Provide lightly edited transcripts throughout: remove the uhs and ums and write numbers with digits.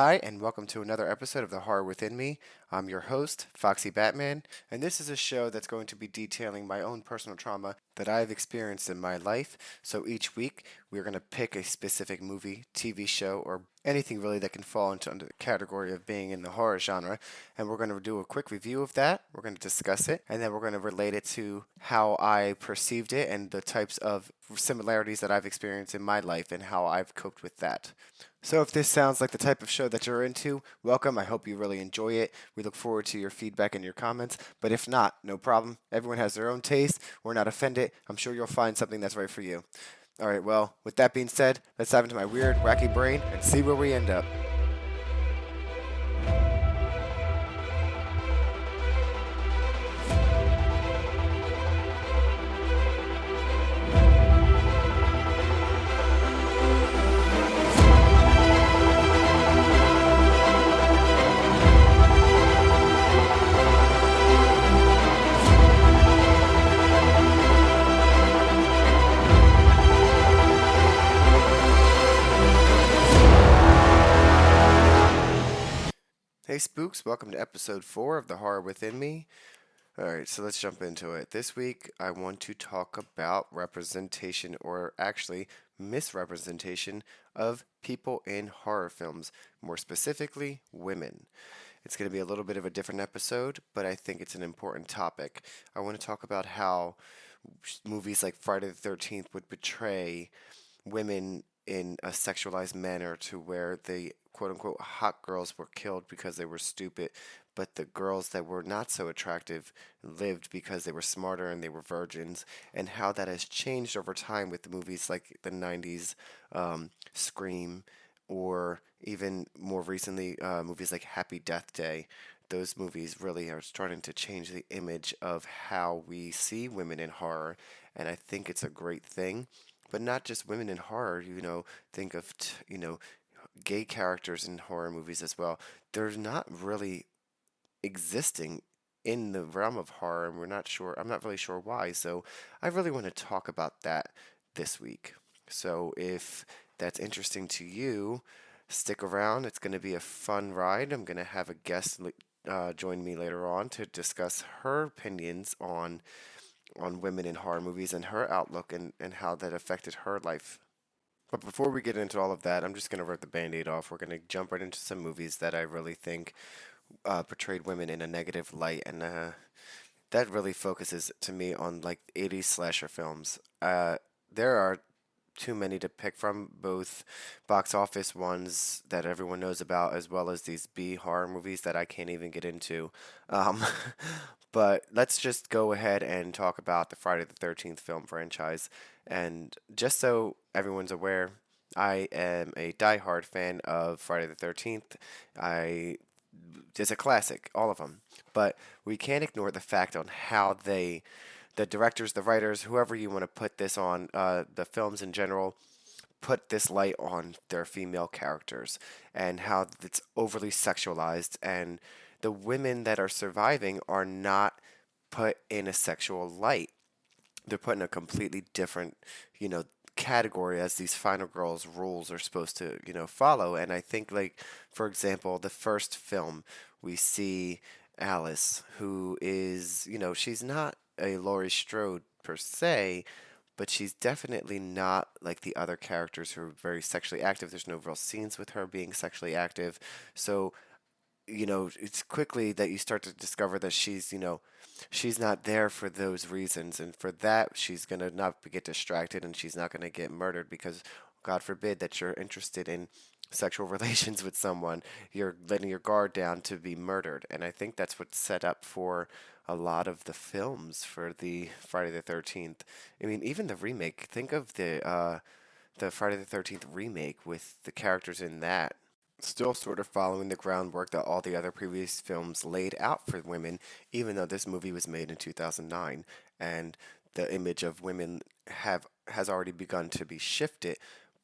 Hi, and welcome to another episode of The Horror Within Me. I'm your host, Foxy Batman, and this is a show that's going to be detailing my own personal trauma that I've experienced in my life. So each week, we're going to pick a specific movie, TV show, or anything really that can fall into under the category of being in the horror genre, and we're going to do a quick review of that. We're going to discuss it, and then we're going to relate it to how I perceived it and the types of similarities that I've experienced in my life and how I've coped with that. So if this sounds like the type of show that you're into, welcome. I hope you really enjoy it. We look forward to your feedback and your comments. But if not, no problem. Everyone has their own taste. We're not offended. I'm sure you'll find something that's right for you. All right, well, with that being said, let's dive into my weird, wacky brain and see where we end up. Hey spooks, welcome to episode 4 of The Horror Within Me. Alright, so let's jump into it. This week I want to talk about representation, or actually misrepresentation, of people in horror films, more specifically, women. It's going to be a little bit of a different episode, but I think it's an important topic. I want to talk about how movies like Friday the 13th would portray women in a sexualized manner to where the quote unquote hot girls were killed because they were stupid, but the girls that were not so attractive lived because they were smarter and they were virgins, and how that has changed over time with the movies like the 90s Scream, or even more recently movies like Happy Death Day. Those movies really are starting to change the image of how we see women in horror, and I think it's a great thing. But not just women in horror, think of, gay characters in horror movies as well. They're not really existing in the realm of horror, and I'm not really sure why. So I really want to talk about that this week. So if that's interesting to you, stick around. It's going to be a fun ride. I'm going to have a guest join me later on to discuss her opinions on women in horror movies and her outlook and how that affected her life. But before we get into all of that, I'm just going to rip the band-aid off. We're going to jump right into some movies that I really think portrayed women in a negative light, and that really focuses to me on like 80s slasher films. There are too many to pick from, both box office ones that everyone knows about, as well as these B horror movies that I can't even get into. Um, but let's just go ahead and talk about the Friday the 13th film franchise. And just so everyone's aware, I am a diehard fan of Friday the 13th. I It's a classic, all of them. But we can't ignore the fact on how the directors, the writers, whoever you want to put this on, the films in general, put this light on their female characters and how it's overly sexualized, and the women that are surviving are not put in a sexual light. They're put in a completely different, you know, category as these final girls rules are supposed to, follow. And I think, like, for example, the first film, we see Alice, who is, she's not a Laurie Strode per se, but she's definitely not like the other characters who are very sexually active. There's no real scenes with her being sexually active. So, it's quickly that you start to discover that she's not there for those reasons. And for that, she's going to not get distracted, and she's not going to get murdered because, God forbid, that you're interested in sexual relations with someone. You're letting your guard down to be murdered. And I think that's what's set up for a lot of the films for the Friday the 13th. I mean, even the remake. Think of the Friday the 13th remake with the characters in that still sort of following the groundwork that all the other previous films laid out for women, even though this movie was made in 2009 and the image of women have has already begun to be shifted.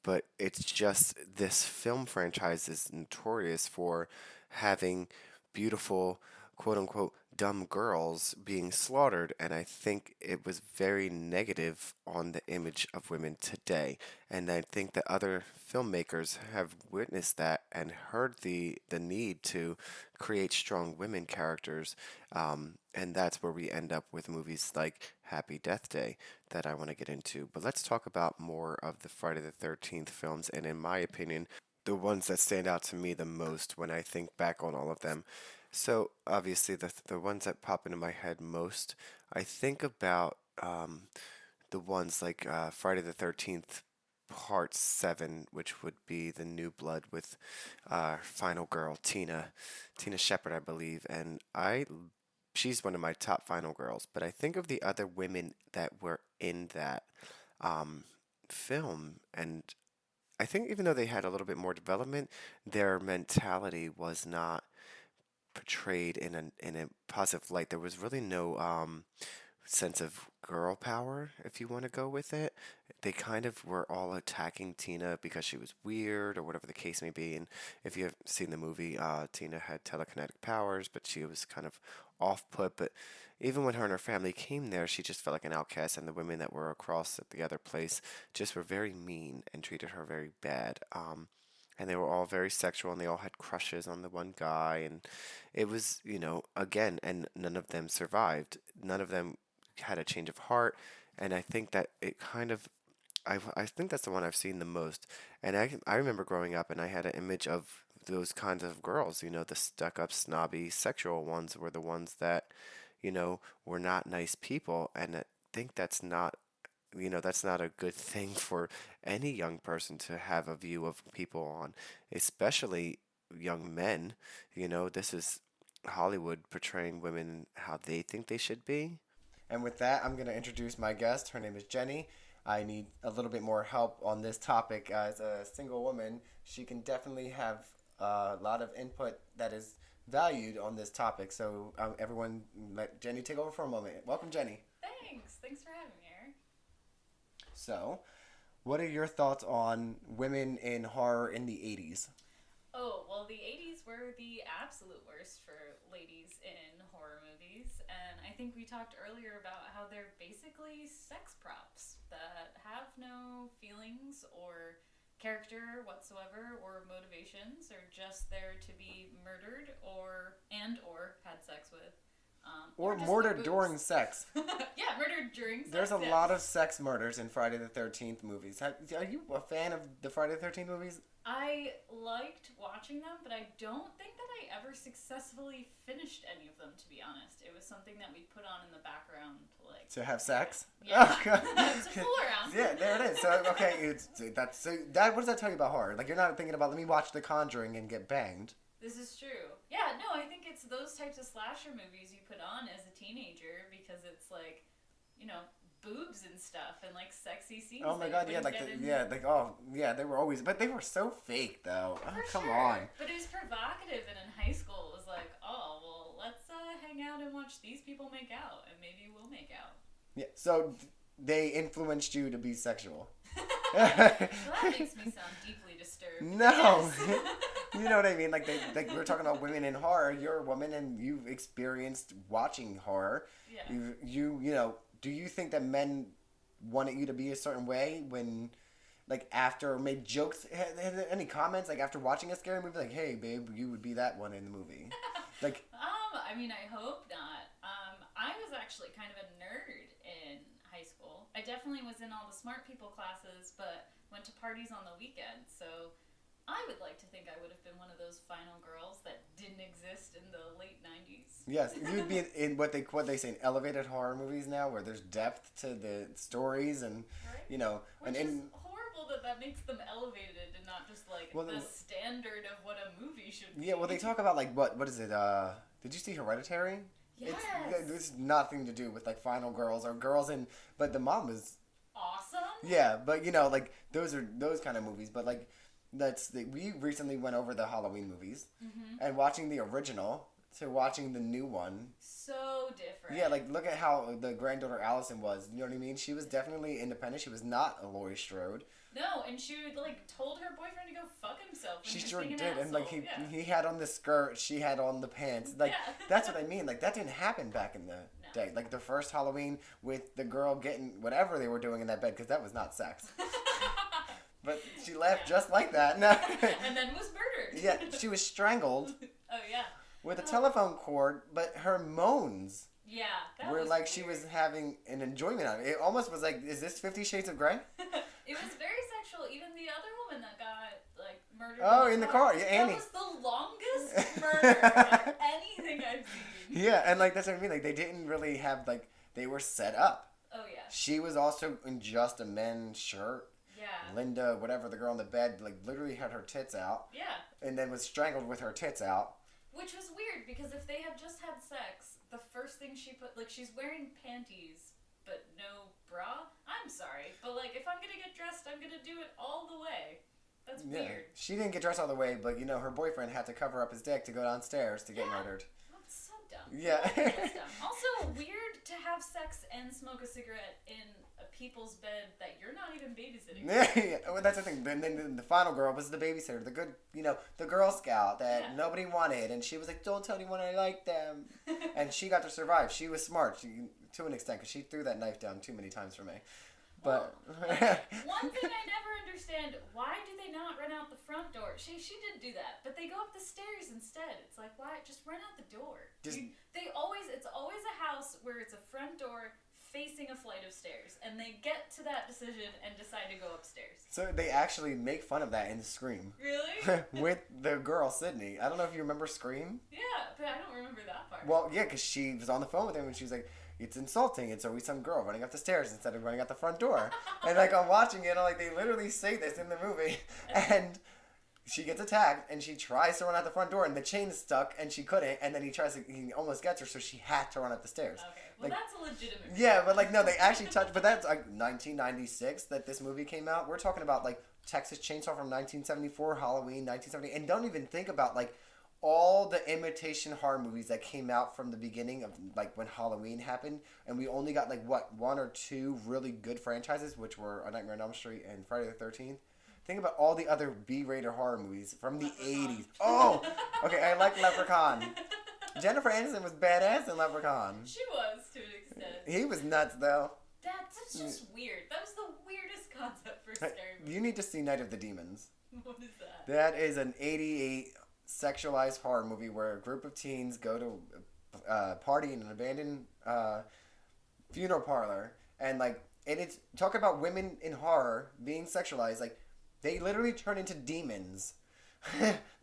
But it's just this film franchise is notorious for having beautiful quote unquote dumb girls being slaughtered, and I think it was very negative on the image of women today. And I think that other filmmakers have witnessed that and heard the need to create strong women characters, and that's where we end up with movies like Happy Death Day that I want to get into. But let's talk about more of the Friday the 13th films, and in my opinion, the ones that stand out to me the most when I think back on all of them. So obviously the ones that pop into my head most, I think about the ones like Friday the 13th Part 7, which would be the New Blood with final girl Tina Shepard, I believe, and she's one of my top final girls. But I think of the other women that were in that um, film, and I think even though they had a little bit more development, their mentality was not portrayed in a positive light. There was really no sense of girl power, if you want to go with it. They kind of were all attacking Tina because she was weird or whatever the case may be. And if you have seen the movie, Tina had telekinetic powers, but she was kind of off put. But even when her and her family came there, she just felt like an outcast, and the women that were across at the other place just were very mean and treated her very bad. And they were all very sexual, and they all had crushes on the one guy, and it was, again, and none of them survived. None of them had a change of heart, and I think that it kind of I think that's the one I've seen the most. And I remember growing up and I had an image of those kinds of girls, the stuck up snobby sexual ones were the ones that, were not nice people, and I think that's not a good thing for any young person to have a view of people on, especially young men. This is Hollywood portraying women how they think they should be. And with that, I'm going to introduce my guest. Her name is Jenny. I need a little bit more help on this topic. As a single woman, she can definitely have a lot of input that is valued on this topic. So, everyone, let Jenny take over for a moment. Welcome, Jenny. Thanks. Thanks for having me, Eric. So, what are your thoughts on women in horror in the 80s? Oh, well, the 80s were the absolute worst for ladies in horror movies, and I think we talked earlier about how they're basically sex props that have no feelings or character whatsoever or motivations. Are just there to be murdered or had sex with. Or just murdered during sex. Yeah, murdered during sex. There's a yes. lot of sex murders in Friday the 13th movies. Are you a fan of the Friday the 13th movies? I liked watching them, but I don't think that I ever successfully finished any of them, to be honest. It was something that we put on in the background to have sex? Yeah. To fool around. Yeah, there it is. So, okay, what does that tell you about horror? Like, you're not thinking about, let me watch The Conjuring and get banged. This is true. Yeah, no, I think it's those types of slasher movies you put on as a teenager because it's like, boobs and stuff and like sexy scenes. Oh my god, yeah, they were always, but they were so fake though. For come sure. on. But it was provocative, and in high school it was like, oh, well, let's hang out and watch these people make out, and maybe we'll make out. Yeah, so they influenced you to be sexual. Well, that makes me sound deeply disturbed. No. Yes. You know what I mean? Like we're talking about women in horror. You're a woman and you've experienced watching horror. Yeah. Do you think that men wanted you to be a certain way when, like, after made jokes? Had any comments like after watching a scary movie, like, "Hey, babe, you would be that one in the movie." Like, I mean, I hope not. I was actually kind of a nerd in high school. I definitely was in all the smart people classes, but went to parties on the weekend. So I would like to think I would have been one of those final girls that didn't exist in the late 90s. yes, you'd be in what they say in elevated horror movies now, where there's depth to the stories and Right? and Which is horrible that makes them elevated and not just like the standard of what a movie should be. Yeah, well, they talk about like what is it? Did you see Hereditary? Yes. It's nothing to do with like final girls or girls in, but the mom is awesome. Yeah, but like those are those kind of movies, but like we recently went over the Halloween movies, Mm-hmm. and watching the original to watching the new one. So different. Yeah, like look at how the granddaughter Allison was. You know what I mean? She was definitely independent. She was not a Laurie Strode. No, and she like told her boyfriend to go fuck himself. She he sure was being did, an and like asshole. he had on the skirt, she had on the pants. Like Yeah. that's what I mean. Like that didn't happen back in the day. Like the first Halloween with the girl getting whatever they were doing in that bed, because that was not sex. But she left just like that. No. And then was murdered. Yeah, she was strangled. Oh yeah. With a telephone cord, but her moans. Yeah, that were was like weird. she was having an enjoyment out of it. It almost was like, is this 50 Shades of Grey? It was very sexual. Even the other woman that got like murdered. Oh, in the car. Yeah, Annie. That was the longest murder of anything I've seen. Yeah, and like that's what I mean. Like they didn't really have like they were set up. Oh yeah. She was also in just a men's shirt. Yeah. Linda, whatever, the girl in the bed, like literally had her tits out. Yeah. And then was strangled with her tits out. Which was weird because if they had just had sex, the first thing she put, like she's wearing panties but no bra. I'm sorry, but like if I'm gonna get dressed, I'm gonna do it all the way. That's weird. She didn't get dressed all the way, but you know her boyfriend had to cover up his dick to go downstairs to get murdered. That's so dumb. Yeah. That's dumb. Also weird to have sex and smoke a cigarette in a people's bed that you're not even babysitting. Yeah, well, that's the thing. Then the final girl was the babysitter, the good, the Girl Scout that nobody wanted, and she was like, "Don't tell anyone I like them," and she got to survive. She was smart, to an extent, because she threw that knife down too many times for me. But one thing I never understand: why do they not run out the front door? She did do that, but they go up the stairs instead. It's like, why? Just run out the door. It's always a house where it's a front door facing a flight of stairs, and they get to that decision and decide to go upstairs. So they actually make fun of that in Scream. Really? With the girl, Sydney. I don't know if you remember Scream. Yeah, but I don't remember that part. Well, yeah, because she was on the phone with him, and she was like, it's insulting. It's always some girl running up the stairs instead of running out the front door. And like I'm watching it, like they literally say this in the movie, and she gets attacked, and she tries to run out the front door, and the chain's stuck, and she couldn't, and then he almost gets her, so she had to run up the stairs. Okay, well that's a legitimate reason. Yeah, but like no, they actually touched, but that's like 1996 that this movie came out. We're talking about like Texas Chainsaw from 1974, Halloween 1970, and don't even think about like all the imitation horror movies that came out from the beginning of like when Halloween happened, and we only got like what, one or two really good franchises, which were A Nightmare on Elm Street and Friday the 13th. Think about all the other B-rated horror movies from the 80s. Oh, okay, I like Leprechaun. Jennifer Aniston was badass in Leprechaun. She was, to an extent. He was nuts, though. That's just weird. That was the weirdest concept for a scary movie. You need to see Night of the Demons. What is that? That is an 88 sexualized horror movie where a group of teens go to party in an abandoned funeral parlor, and like, and it's talk about women in horror being sexualized. Like, they literally turn into demons.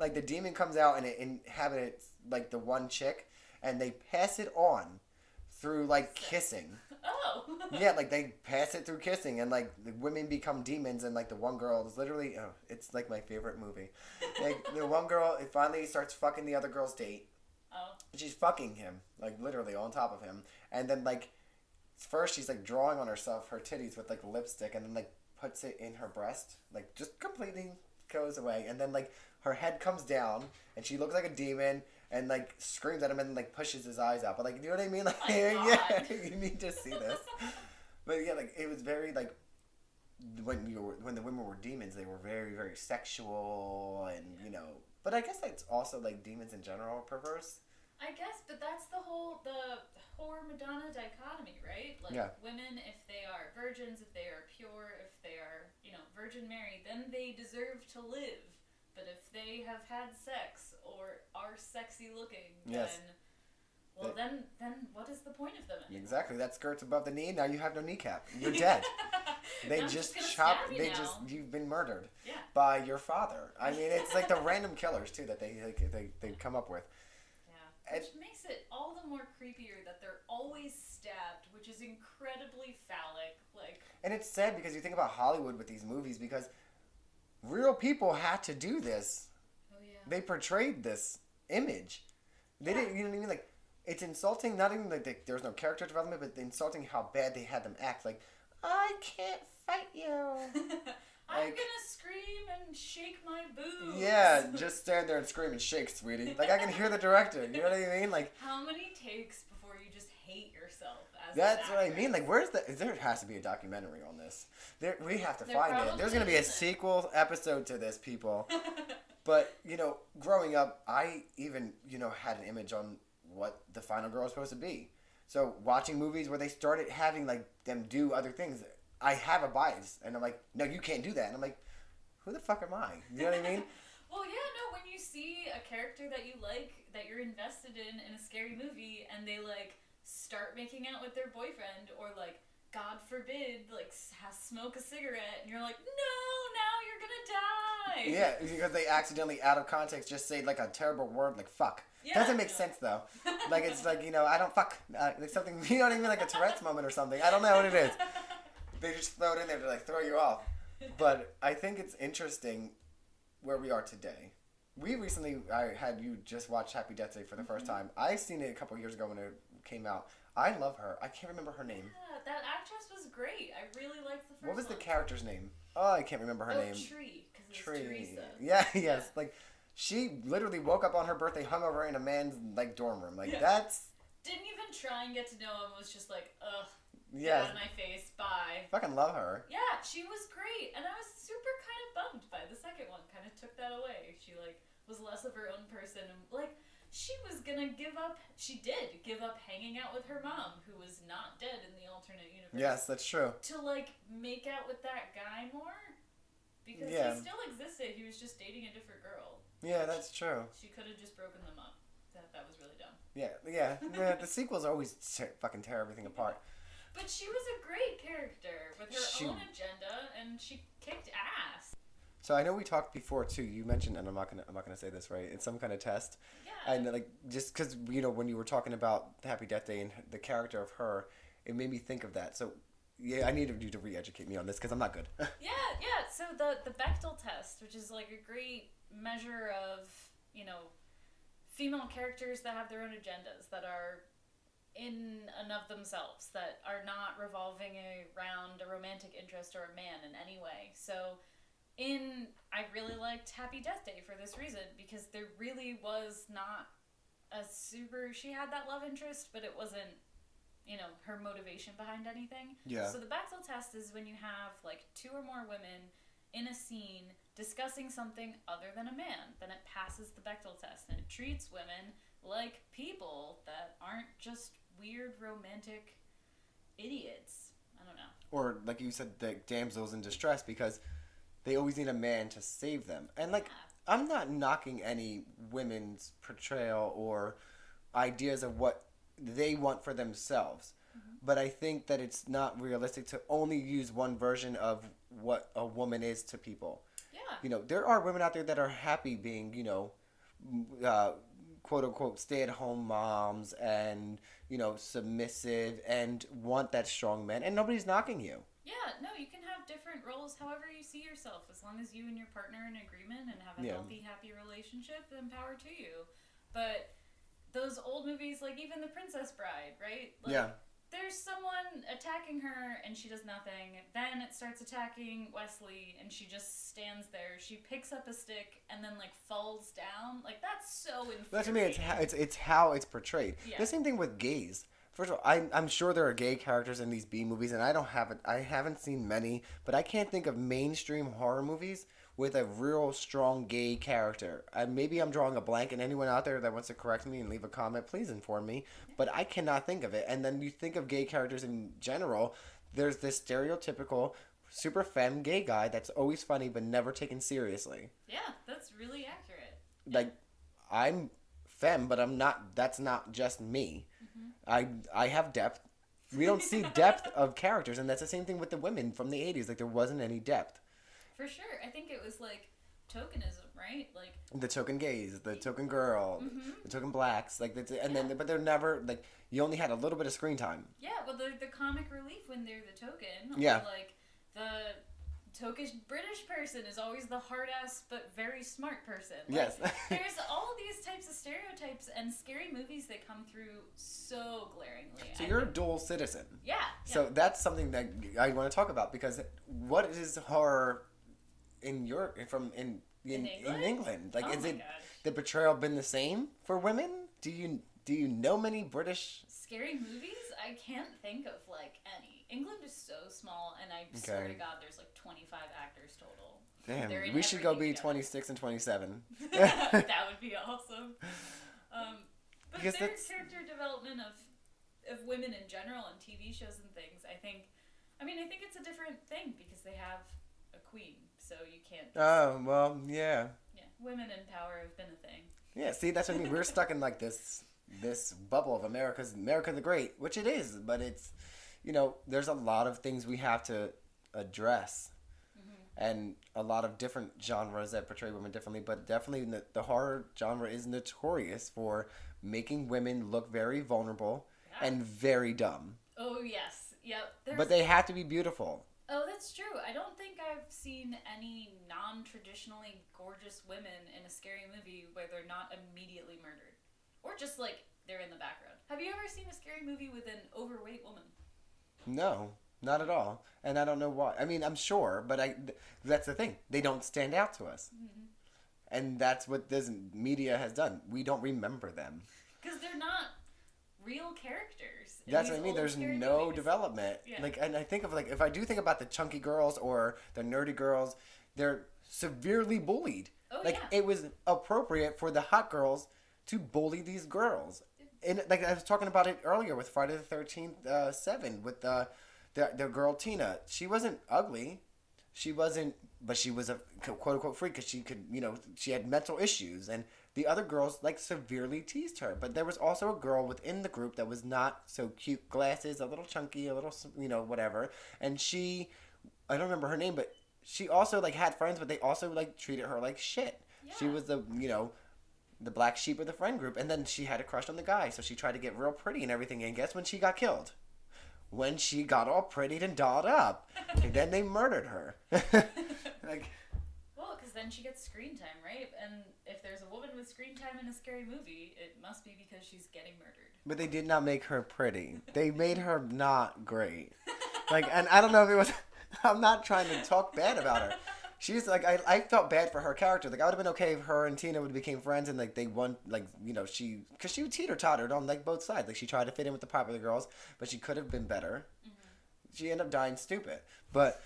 Like the demon comes out and it inhabits like the one chick, and they pass it on through like kissing. Oh. Yeah, like they pass it through kissing, and like the women become demons, and like the one girl is literally, it's like my favorite movie. Like the one girl, it finally starts fucking the other girl's date. Oh. She's fucking him, like literally on top of him, and then like first she's like drawing on herself, her titties with like lipstick, and then like puts it in her breast, like just completely goes away, and then like her head comes down, and she looks like a demon, and like screams at him, and like pushes his eyes out. But like, you know what I mean? Like, yeah, you need to see this. But yeah, like it was very like when the women were demons, they were very, very sexual, and But I guess that's also like demons in general are perverse. I guess, but that's the whore Madonna dichotomy, right? Like women, if they are virgins, if they are pure, if they are Virgin Mary, then they deserve to live. But if they have had sex or are sexy looking, then then what is the point of them anymore? Exactly. That skirt's above the knee. Now you have no kneecap. You're dead. They just chop. You've been murdered by your father. I mean, it's like the random killers too that they come up with. Yeah, which makes it all the more creepier that they're always stabbed, which is incredibly phallic. And it's sad because you think about Hollywood with these movies because real people had to do this. Oh yeah. They portrayed this image. They didn't. You know what I mean? Like, it's insulting. Not even like there's no character development, but insulting how bad they had them act. Like, I can't fight you. I'm gonna scream and shake my boobs. Yeah, just stand there and scream and shake, sweetie. Like, I can hear the director. You know what I mean? Like, how many takes before you just hate yourself as that's an what I actress? mean. Like, where's the? There has to be a documentary on this. We have to There find it. probably There's gonna be a isn't. sequel episode to this, people. But growing up, I even had an image on what the final girl was supposed to be. So watching movies where they started having like them do other things, I have a bias, and I'm like, no, you can't do that. And I'm like, who the fuck am I? You know what I mean? Well, yeah, no, when you see a character that you like, that you're invested in a scary movie, and they, like, start making out with their boyfriend, or, like, God forbid, like, smoke a cigarette, and you're like, no, now you're gonna die! Yeah, because they accidentally, out of context, just say, like, a terrible word, like, fuck. Yeah, Doesn't make sense, though. Like, it's like, I don't fuck. Like, something, you know what I mean? Like a Tourette's moment or something. I don't know what it is. They just throw it in there to, like, throw you off. But I think it's interesting where we are today. I had you just watch Happy Death Day for the first time. I seen it a couple years ago when it came out. I love her. I can't remember her name. Yeah, that actress was great. I really liked the first one. What was the character's name? Oh, I can't remember her name. Tree, because it's Tree. Teresa. Yeah, yes. Like, she literally woke up on her birthday hungover in a man's, like, dorm room. Like, that's... Didn't even try and get to know him. Was just like, ugh. Yeah. Get out of my face. Bye. Fucking love her. Yeah, she was great, and I was super kind of bummed by the second one. Kind of took that away. She like was less of her own person, and like she was gonna give up. She did give up hanging out with her mom, who was not dead in the alternate universe. Yes, that's true. To like make out with that guy more, because he still existed. He was just dating a different girl. Yeah, that's true. She could have just broken them up. That was really dumb. Yeah. The sequels always fucking tear everything apart. But she was a great character with her own agenda, and she kicked ass. So I know we talked before too. You mentioned, and I'm not gonna say this right. It's some kind of test. Yeah. And like just because when you were talking about Happy Death Day and the character of her, it made me think of that. So yeah, I need you to re-educate me on this because I'm not good. Yeah. So the Bechdel test, which is like a great measure of female characters that have their own agendas, that are in and of themselves, that are not revolving around a romantic interest or a man in any way. So I really liked Happy Death Day for this reason, because there really was not she had that love interest, but it wasn't, her motivation behind anything. Yeah. So the Bechdel test is when you have like two or more women in a scene discussing something other than a man, then it passes the Bechdel test, and it treats women like people that aren't just weird romantic idiots. I don't know. Or like you said, the damsels in distress, because they always need a man to save them. And like, I'm not knocking any women's portrayal or ideas of what they want for themselves. Mm-hmm. But I think that it's not realistic to only use one version of what a woman is to people. Yeah. There are women out there that are happy being, quote unquote stay-at-home moms and submissive and want that strong man, and nobody's knocking you. Yeah, no, you can have different roles however you see yourself, as long as you and your partner are in agreement and have a healthy, happy relationship, then power to you. But those old movies, like even The Princess Bride, right? Like, there's someone attacking her and she does nothing. Then it starts attacking Wesley and she just stands there. She picks up a stick and then like falls down. Like, that's so infuriating. That's what I mean. It's how it's portrayed. Yeah. The same thing with gays. First of all, I'm sure there are gay characters in these B movies, and I haven't seen many, but I can't think of mainstream horror movies with a real strong gay character. Maybe I'm drawing a blank, and anyone out there that wants to correct me and leave a comment, please inform me. But I cannot think of it. And then you think of gay characters in general, there's this stereotypical super femme gay guy that's always funny but never taken seriously. Yeah, that's really accurate. Like, I'm femme, but I'm not. That's not just me. Mm-hmm. I have depth. We don't see depth of characters, and that's the same thing with the women from the 80s. Like, there wasn't any depth. For sure. I think it was like tokenism, right? Like the token gays, the token girl, mm-hmm. the token blacks, like then but they're never like, you only had a little bit of screen time. Yeah, well, they're the comic relief when they're the token. Yeah. Or like the tokish British person is always the hard ass but very smart person. Like, yes. There's all these types of stereotypes and scary movies that come through so glaringly. So you're a dual citizen. Yeah. So that's something that I want to talk about, because what is horror in Europe, In in England? England? Like, Oh is my it gosh. the portrayal been the same for women? Do you know many British? Scary movies? I can't think of like any. England is so small, and I swear to Okay, God, there's like 25 actors total. They're damn, in we should go everything be together. 26 and 27. That would be awesome. But Because their that's character development of women in general and TV shows and things, I think it's a different thing because they have a queen, so you can't just, oh well, yeah. yeah, women in power have been a thing. Yeah, see, that's what I mean. We're stuck in like this bubble of America the Great, which it is, but it's there's a lot of things we have to address, Mm-hmm. and a lot of different genres that portray women differently. But definitely, the horror genre is notorious for making women look very vulnerable Yeah. and very dumb. Oh yes, yep. But they have to be beautiful. Oh, that's true. I don't think I've seen any non-traditionally gorgeous women in a scary movie where they're not immediately murdered, or just like they're in the background. Have you ever seen a scary movie with an overweight woman? No, not at all. And I don't know why. I mean, I'm sure, but that's the thing. They don't stand out to us. Mm-hmm. And that's what this media has done. We don't remember them. Because they're not real characters. That's what I mean. There's no movies. development. Yeah. Like, and I think of like, if I do think about the chunky girls or the nerdy girls, they're severely bullied. Oh Like, yeah. it was appropriate for the hot girls to bully these girls. And like I was talking about it earlier with Friday the 13th 7 with the girl Tina. She wasn't ugly. She wasn't, but she was a quote unquote freak because she could, she had mental issues. And the other girls like severely teased her. But there was also a girl within the group that was not so cute. Glasses, a little chunky, a little, whatever. And I don't remember her name, but she also like had friends, but they also like treated her like shit. Yeah. She was the black sheep of the friend group, and then she had a crush on the guy, so she tried to get real pretty and everything, and guess when she got killed? When she got all prettied and dolled up. And then they murdered her. Like, Well, because then she gets screen time, right? And if there's a woman with screen time in a scary movie, it must be because she's getting murdered. but they did not make her pretty. They made her not great. Like, and I don't know if it was, I'm not trying to talk bad about her. She's like, I felt bad for her character. Like, I would have been okay if her and Tina would have became friends and like they won, like, because she teeter-tottered on like both sides. Like, she tried to fit in with the popular girls, but she could have been better. Mm-hmm. She ended up dying stupid, but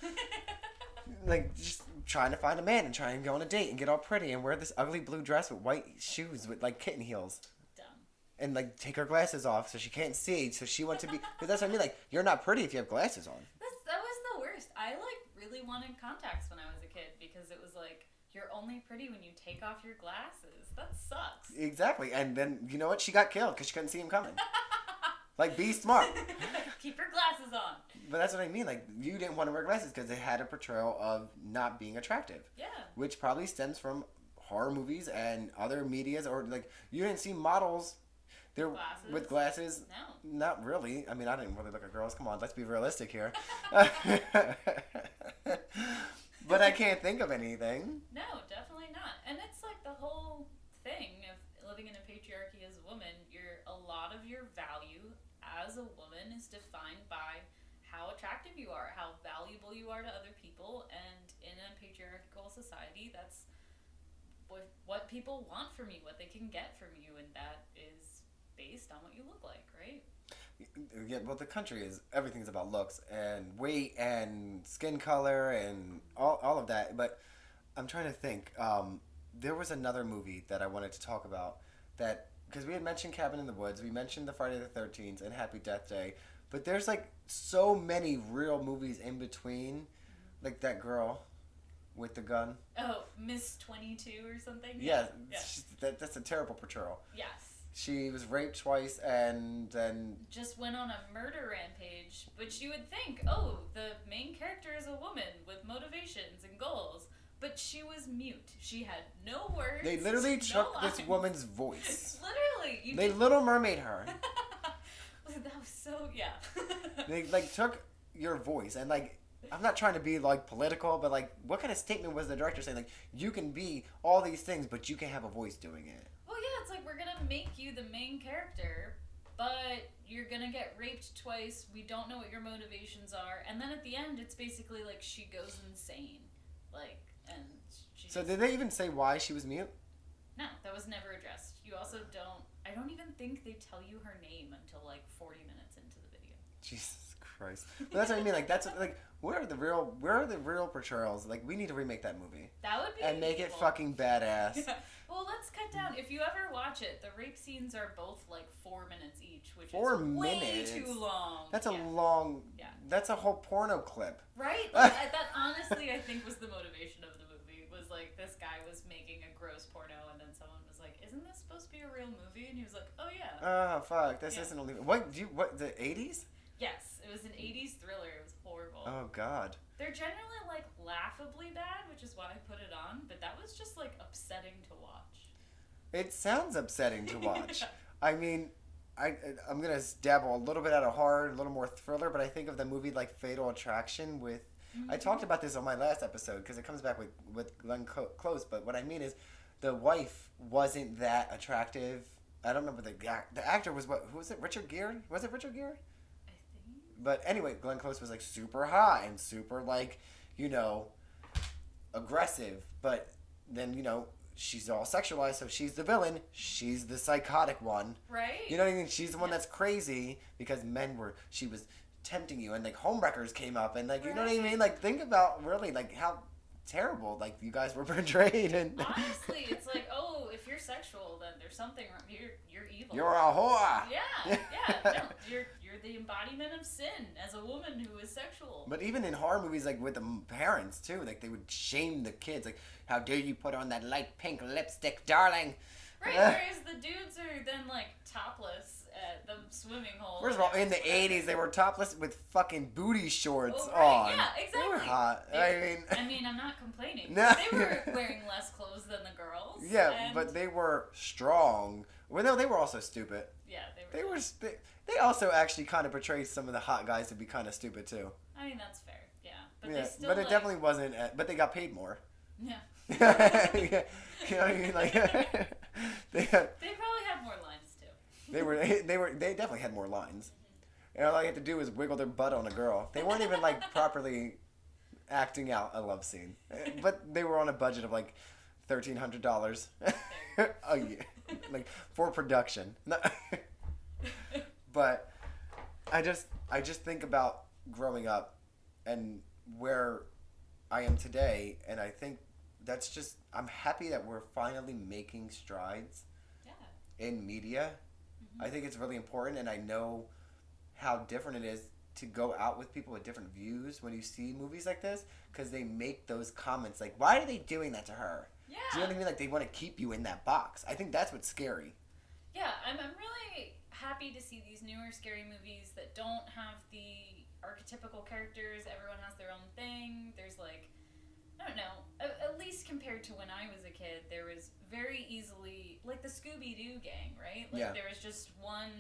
like just trying to find a man and try and go on a date and get all pretty and wear this ugly blue dress with white shoes with like kitten heels. Dumb. And like take her glasses off so she can't see. So she wants to be, because that's what I mean. Like, you're not pretty if you have glasses on. That was the worst. I like really wanted contacts when I was a kid because it was like you're only pretty when you take off your glasses. That sucks. Exactly. And then you know what? She got killed because she couldn't see him coming. Like, be smart. Keep your glasses on. But that's what I mean. Like, you didn't want to wear glasses because they had a portrayal of not being attractive. Yeah. Which probably stems from horror movies and other medias, or like you didn't see models there Glasses? with glasses. No. Not really. I mean, I didn't really look at girls. Come on, let's be realistic here. But I can't think of anything. No, definitely not. And it's like the whole thing of living in a patriarchy as a woman. A lot of your value as a woman is defined by how attractive you are, how valuable you are to other people, and in a patriarchal society, that's what people want from you, what they can get from you, and that is based on what you look like, right? Yeah, well, the country is, everything's about looks and weight and skin color and all of that. But I'm trying to think. There was another movie that I wanted to talk about that, because we had mentioned Cabin in the Woods, we mentioned the Friday the 13th and Happy Death Day, but there's like so many real movies in between, like that girl with the gun. Oh, Miss 22 or something? Yeah, Yeah. that's a terrible portrayal. Yes. She was raped twice and then Just went on a murder rampage, which you would think, oh, the main character is a woman with motivations and goals. But she was mute. She had no words. they literally no took this lines. woman's voice. Literally. They Little Mermaid her. That was so, yeah. They like took your voice and like, I'm not trying to be like political, but like, what kind of statement was the director saying? Like, you can be all these things, but you can have a voice doing it. Well, yeah, it's like we're gonna make you the main character, but you're gonna get raped twice. We don't know what your motivations are, and then at the end, it's basically like she goes insane, like, and she So just did they even say why she was mute? no, that was never addressed. You also don't. I don't even think they tell you her name until like 40 minutes into the video. Jesus Christ. But that's what I mean. Like that's like where are the real portrayals? Like we need to remake that movie That would be and make it evil. fucking badass. Yeah. Well, let's cut down. If you ever watch it, the rape scenes are both like 4 minutes each, which 4 is way minutes? too long. That's a Yeah. long. Yeah. That's a whole porno clip. Right? Like, that honestly, I think was the motivation of the movie. Was like this guy was making a gross porno, and then someone was like, "Isn't this supposed to be a real movie?" And he was like, "Oh yeah." Oh fuck! This Yeah. isn't only what the 80s? Yes, it was an 80s thriller. It was horrible. Oh god. They're generally like laughably bad, which is why I put it on. But that was just like upsetting to watch. It sounds upsetting to watch. Yeah. I mean, I'm gonna dabble a little bit out of horror, a little more thriller, but I think of the movie like Fatal Attraction with. Mm-hmm. I talked about this on my last episode because it comes back with Glenn Close. But what I mean is, the wife wasn't that attractive. I don't remember the actor was what? Who was it? Richard Gere? Was it Richard Gere? I think. But anyway, Glenn Close was like super hot and super like, aggressive. But then she's all sexualized, so she's the villain. She's the psychotic one. Right. You know what I mean? She's the one that's crazy because she was tempting you, and like homewreckers came up, and like you know what I mean? Like think about really like how terrible like you guys were portrayed, and Honestly, it's like, oh, if you're sexual, then there's something wrong. You're evil. you're a whore. Yeah. No, you're the embodiment of sin as a woman who is sexual. But even in horror movies, like with the parents too, like they would shame the kids, like how dare you put on that light pink lipstick, darling. Right, whereas the dudes are then like topless at the swimming hole. First of all, in the 80s, they were topless with fucking booty shorts Oh, right. on. Yeah, exactly. They were hot. I mean, I'm not complaining. No. They were wearing less clothes than the girls. Yeah, and but they were strong. Well, no, they were also stupid. Yeah, They were. They also actually kind of portrayed some of the hot guys to be kind of stupid too. I mean, that's fair. Yeah, but Yeah, they still. but it like, definitely wasn't. But they got paid more. Yeah. Yeah, you know what I mean? Like They probably had more lines too. they definitely had more lines. And all I had to do was wiggle their butt on a girl. They weren't even like properly acting out a love scene, but they were on a budget of like $1,300 a year, like for production. But I just think about growing up and where I am today, and I think that's just I'm happy that we're finally making strides Yeah. in media. Mm-hmm. I think it's really important, and I know how different it is to go out with people with different views when you see movies like this, because they make those comments like, why are they doing that to her? Yeah. Do you know what I mean? Like they want to keep you in that box. I think that's what's scary. Yeah, I'm really happy to see these newer scary movies that don't have the archetypical characters. Everyone has their own thing. There's like, I don't know, at least compared to when I was a kid, there was very easily, like the Scooby-Doo gang, right? Like Yeah. there was just one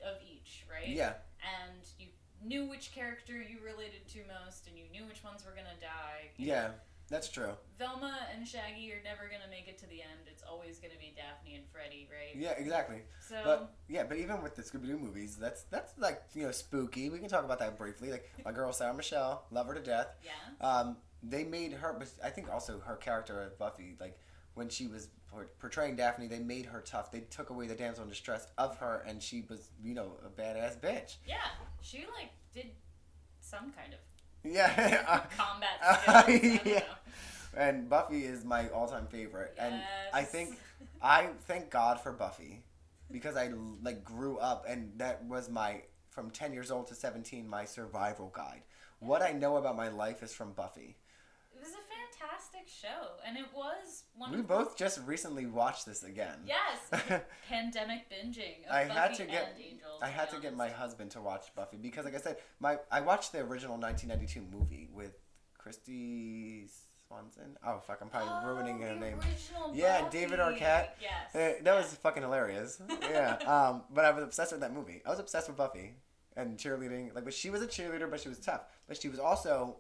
of each, right? Yeah. And you knew which character you related to most, and you knew which ones were gonna die. Yeah, that's true. Velma and Shaggy are never gonna make it to the end. It's always gonna be Daphne and Freddy, right? Yeah, exactly. So But even with the Scooby-Doo movies, that's like spooky. We can talk about that briefly. Like my girl Sarah Michelle, love her to death. yeah. They made her, but I think also her character as Buffy, like when she was portraying Daphne, they made her tough. They took away the damsel in distress of her, and she was a badass bitch. Yeah, she like did some kind of Yeah. combat skills. I don't Yeah. know. And Buffy is my all-time favorite, and I Yes. I thank God for Buffy, because I like grew up, and that was from 10 years old to 17 my survival guide. What I know about my life is from Buffy. It was a fantastic show, and it was one We of both just recently watched this again. yes, pandemic binging of I Buffy had to get and Angel. I had to get my husband to watch Buffy because, like I said, I watched the original 1992 movie with Christy Swanson. Oh fuck, I'm probably ruining her name. Yeah, Buffy. David Arquette. Yes, That was fucking hilarious. Yeah. But I was obsessed with that movie. I was obsessed with Buffy and cheerleading. Like, but she was a cheerleader, but she was tough. But she was also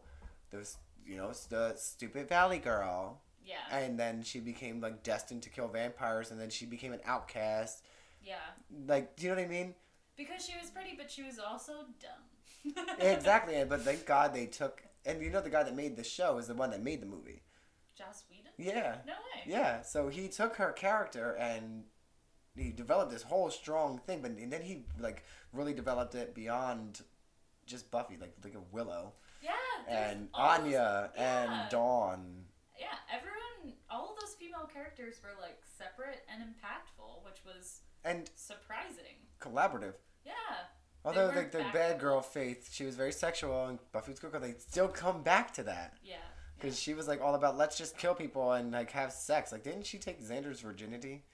the stupid valley girl. Yeah. And then she became like destined to kill vampires, and then she became an outcast. Yeah. Like, do you know what I mean? Because she was pretty, but she was also dumb. Exactly. But thank God they took. And the guy that made the show is the one that made the movie. Joss Whedon? Yeah. No way. Yeah. So he took her character and he developed this whole strong thing, but and then he like really developed it beyond just Buffy, like a Willow. Yeah. And Anya and Dawn. Yeah, everyone, all of those female characters were like separate and impactful, which was surprising. Collaborative. Yeah. Although the bad girl Faith, she was very sexual, and Buffy was cool, they still come back to that. Yeah. Because she was like all about let's just kill people and like have sex. Like, didn't she take Xander's virginity?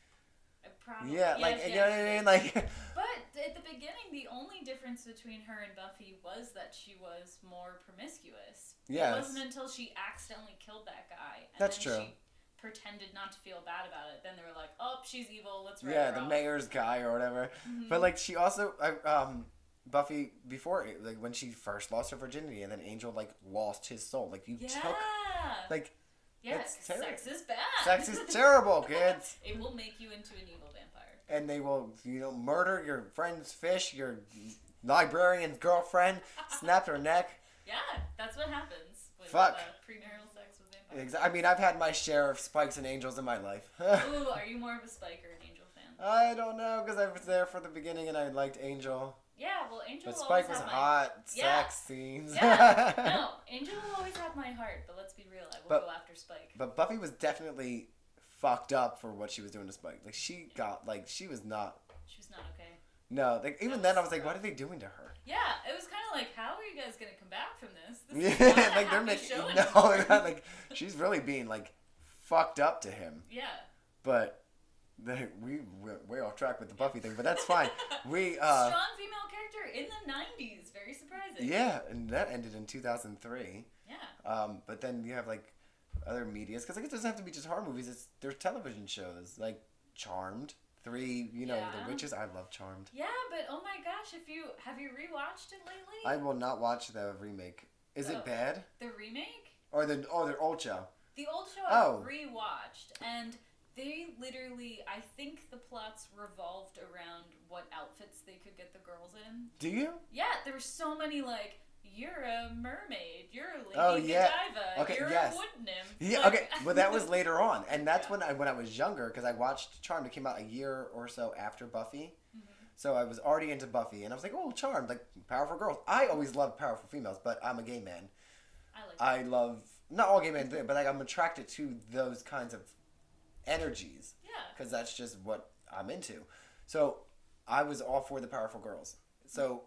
Probably. Yeah, like you know what I mean, like. But at the beginning, the only difference between her and Buffy was that she was more promiscuous. Yes. It wasn't until she accidentally killed that guy. And That's then true. She pretended not to feel bad about it. Then they were like, "Oh, she's evil. Let's write her the off." mayor's guy or whatever. Mm-hmm. But like she also, Buffy before like when she first lost her virginity and then Angel like lost his soul. Like you took, like. Yeah, sex is bad. Sex is terrible, kids. It will make you into an evil vampire. And they will, murder your friend's fish, your librarian's girlfriend, snap her neck. Yeah, that's what happens with premarital sex with vampires. Exactly. I mean, I've had my share of Spikes and Angels in my life. Ooh, are you more of a Spike or an Angel fan? I don't know, because I was there for the beginning and I liked Angel. Yeah, well, Angel but will Spike always was have hot, sex scenes. Yeah, no, Angel will always have my heart, but let's be real, I will go after Spike. But Buffy was definitely fucked up for what she was doing to Spike. Like, she was not... She was not okay. No, like, even then I was like, what are they doing to her? Yeah, it was kind of like, how are you guys going to come back from this? This is not like, they're making... No, they're not, like, she's really being, like, fucked up to him. Yeah. But... we went way off track with the Buffy thing, but that's fine. Strong female character in the 90s. Very surprising. Yeah, and that ended in 2003. Yeah. But then you have, like, other medias. Because, like, it doesn't have to be just horror movies. There's television shows, like Charmed. The Witches. I love Charmed. Yeah, but oh my gosh, have you rewatched it lately? I will not watch the remake. Is it bad? The remake? Or their old show? The old show I've rewatched, and... They literally, I think the plots revolved around what outfits they could get the girls in. Do you? Yeah, there were so many, like, you're a mermaid, you're a lady Godiva, you're a wood nymph. Yeah, like, okay, well that was later on, and that's when I was younger, because I watched Charmed. It came out a year or so after Buffy, so I was already into Buffy, and I was like, oh, Charmed, like, powerful girls. I always loved powerful females, but I'm a gay man. I love, not all gay men do, but like, I'm attracted to those kinds of energies. Yeah. Because that's just what I'm into. So I was all for the powerful girls. So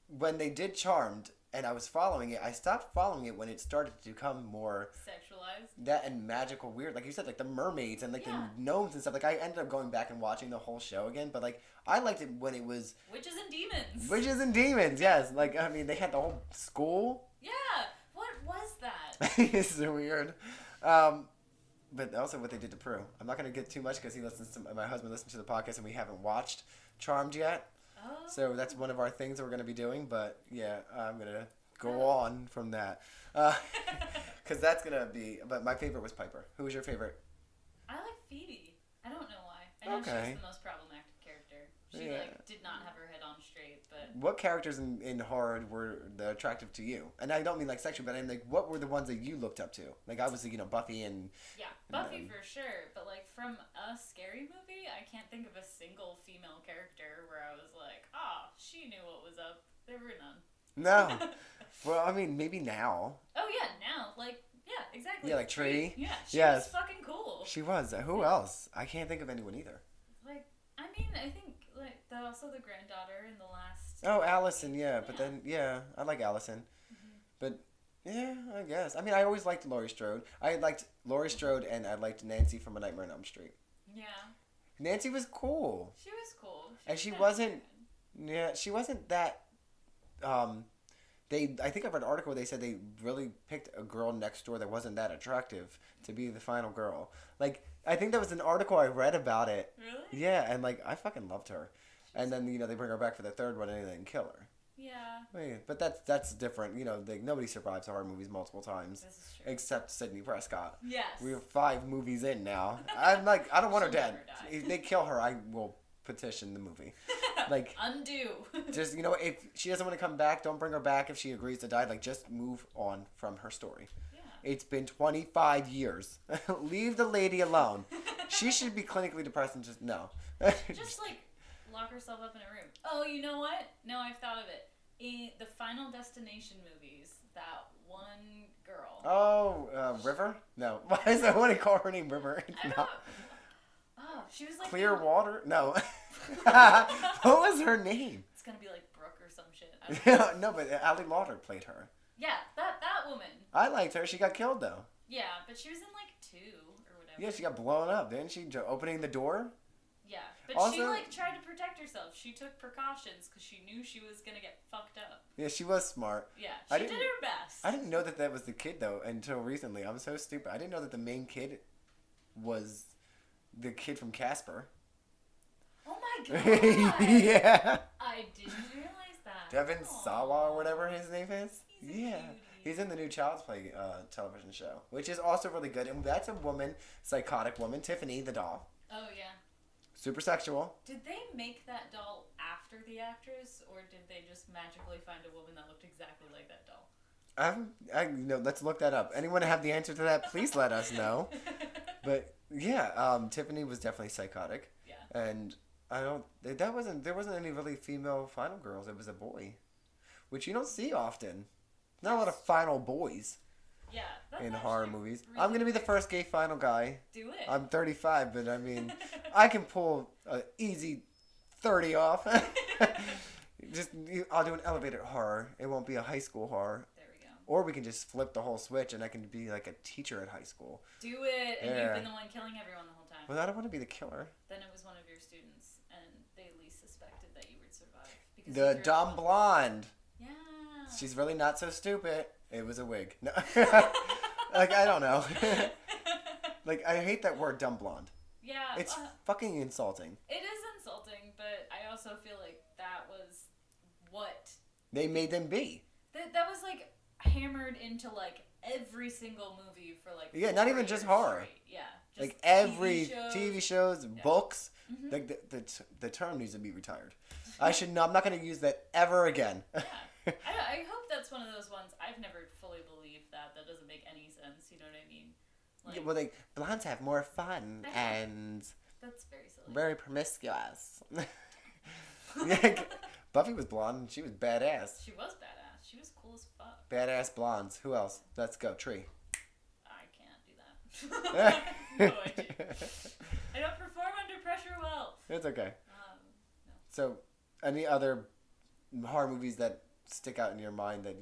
when they did Charmed and I was following it, I stopped following it when it started to become more sexualized. That and magical weird. Like you said, like the mermaids and like the gnomes and stuff. Like I ended up going back and watching the whole show again. But like I liked it when it was Witches and Demons. Witches and Demons, yes. Like I mean they had the whole school. Yeah. What was that? It's so weird. But also what they did to Prue. I'm not going to get too much because my husband listens to the podcast and we haven't watched Charmed yet. Oh. So that's one of our things that we're going to be doing. But yeah, I'm going to go on from that. Because that's going to be... But my favorite was Piper. Who was your favorite? I like Phoebe. I don't know why. I know she's the most problematic character. She did not have her head on straight, but... What characters in horror were attractive to you? And I don't mean like sexually, but I'm like, what were the ones that you looked up to? Like obviously, Buffy and... Yeah, Buffy for sure. But like from a scary movie, I can't think of a single female character where I was like, she knew what was up. There were none. No. Well, I mean, maybe now. Oh yeah, now. Like, yeah, exactly. Yeah, like Tree. Yeah, she was fucking cool. She was. Who else? I can't think of anyone either. Like, I mean, I think like also the granddaughter in the last. Oh, Allison, but then I like Allison, but yeah, I guess. I mean, I always liked Laurie Strode. I liked Laurie Strode, and I liked Nancy from A Nightmare on Elm Street. Yeah. Nancy was cool. She was cool. She wasn't. Yeah, she wasn't that. I think I read an article where they said they really picked a girl next door that wasn't that attractive to be the final girl. Like, I think that was an article I read about it. Really? Yeah, and like I fucking loved her. And then they bring her back for the third one and then kill her. Yeah. But that's different. Nobody survives horror movies multiple times. This is true. Except Sidney Prescott. Yes. We're 5 movies in now. I'm like, I don't want her dead. If they kill her, I will petition the movie. Like undo. Just if she doesn't want to come back, don't bring her back. If she agrees to die, like just move on from her story. Yeah. It's been 25 years. Leave the lady alone. She should be clinically depressed and just no. Just like lock herself up in a room. Oh, you know what? No, I've thought of it. In the Final Destination movies, that one girl. Oh, River? No. Why is that one call her name River? It's I don't not. Oh, she was like Clear Water? No. What was her name? It's gonna be like Brooke or some shit. I don't know. No, but Ali Lauder played her. Yeah, that woman. I liked her. She got killed though. Yeah, but she was in like 2 or whatever. Yeah, she got blown up, didn't she? Opening the door. Yeah, but Also, she like tried to protect herself. She took precautions because she knew she was gonna get fucked up. Yeah, she was smart. Yeah, I she did didn't- her best. I didn't know that was the kid though until recently. I'm so stupid. I didn't know that the main kid was the kid from Casper. Oh my god! Yeah. I didn't realize that. Devin Aw. Sawa or whatever his name is. He's a Yeah. cutie. He's in the new Child's Play television show, which is also really good. And that's a woman, psychotic woman, Tiffany the doll. Oh yeah. Super sexual. Did they make that doll after the actress, or did they just magically find a woman that looked exactly like that doll? No, let's look that up. Anyone have the answer to that? Please let us know. But yeah, Tiffany was definitely psychotic. Yeah. And there wasn't any really female final girls. It was a boy, which you don't see often. Not a lot of final boys Yeah. That's in actually horror movies. really I'm gonna be the weird. first gay final guy. Do it. I'm 35, but I mean, I can pull an easy 30 off. I'll do an elevator horror. It won't be a high school horror. There we go. Or we can just flip the whole switch, and I can be like a teacher at high school. Do it, and Yeah. you've been the one killing everyone the whole time. Well, I don't want to be the killer. Then it was one of your students, and they at least suspected that you would survive. Because The you dumb blonde. Yeah. She's really not so stupid. It was a wig. No. Like, I don't know. Like, I hate that word, dumb blonde. Yeah. It's fucking insulting. It is insulting, but I also feel like that was what They made them be. that was like hammered into like every single movie for like Yeah, not 4 even just years horror. straight. Yeah, just Like, every shows. TV shows, Yeah. books. Mhm. Like, the term needs to be retired. I'm not going to use that ever again. Yeah. I hope that's one of those ones. I've never fully believed that. That doesn't make any sense. You know what I mean? Like, Yeah, well, like, blondes have more fun I know. and that's very silly. very promiscuous. Yeah, Buffy was blonde and she was badass. She was badass. She was cool as fuck. Badass blondes. Who else? Let's go. Tree. I can't do that. I have no idea. I don't perform under pressure well. It's okay. No. So, any other horror movies that stick out in your mind that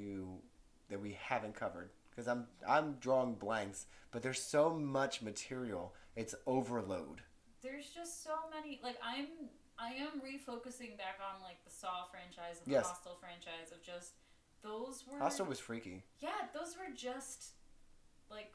we haven't covered? Because I'm drawing blanks, but there's so much material. It's overload. There's just so many. Like I am refocusing back on like the Saw franchise and the Yes. Hostel franchise of just those were. Hostel was freaky. Yeah, those were just like